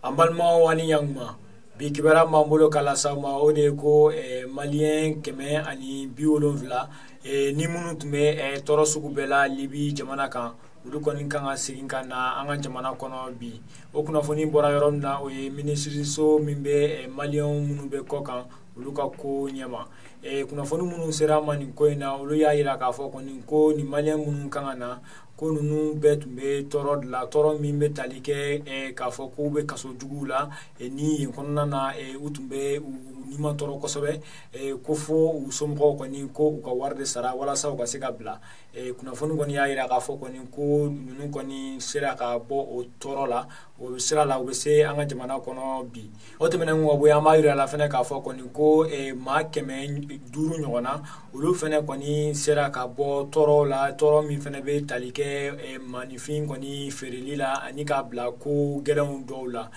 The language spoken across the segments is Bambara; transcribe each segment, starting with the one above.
Ambalma wani yangma bi kibara mambulo kala sama ode ko malien keme ani biolonvla ni munu tume toro sugu bela libi jamana kan ulu koni kan sigin kana anga jamana kono bi o kuna foni bora yorom na o ministry so mimbe malien munu be kokan ulu ka ko nyama kuna foni munu sera mani ko ina ulu ya ira ka fo koni ko ni malien munu kan na ko nunu betumbe toro la toro mimbe talike ka fo ko be kaso jugula ni konna na utumbe nima toro kosobe ko fo usomko koni ko ka warde sara wala sa ka sika bla kuna foni koni ya ira ka fo koni ko nunu koni sera ka bo o toro la o sera la o se anga jamana kono bi o temene ngo bo ya ma ira la fene ka fo koni ko ma keme duru nyona ulu fene koni sera ka bo toro la toro mi fene be talike manifin koni ferilila ani ka bla ko gelon dola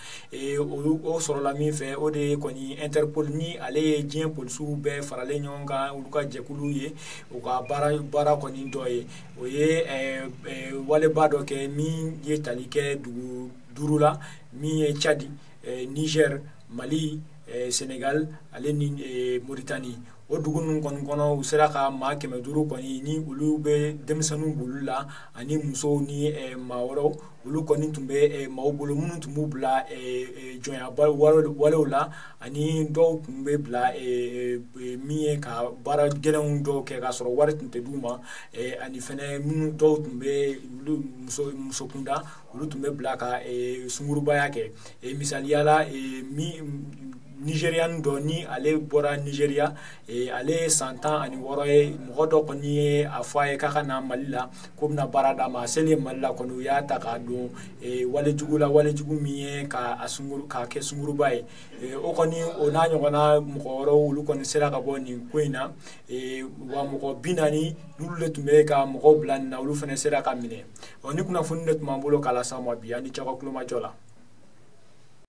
o soro la mi fe o de koni Interpol ni ale jien polsu be farale nyonga uluka jekulu ye o ka bara koni doye o ye wale bado ke mi ye talike durula mi ye Chadi Niger Mali Senegal ale ni Mauritanie o dugunun kon kono usera ka ma keme duru koni ni ulu be demsanu bulula ani muso ni mawro ulu koni tumbe mawbolo munu tumbu bla joya wala ani do tumbe bla miye ka bara gelon do ke ka soro wari tunte duma ani fene munu do tumbe ulu muso kunda ulu tumbe bla ka sunguru bayake misaliyala mi Nigerian doni ale bora Nigeria ale santan ani woroye mogodo koni afaye kaka na malila ko na barada ma sele malila kono ya ta ka do wale jugu miye ka asunguru ka ke sunguru bay o koni ona nyogona mugoro ulu koni sera ka boni kwena wa mugo binani nulle tumbe ka mugo blan na ulu fene sera ka mine oni kuna funnet mambulo kala sama bi ani chako kluma jola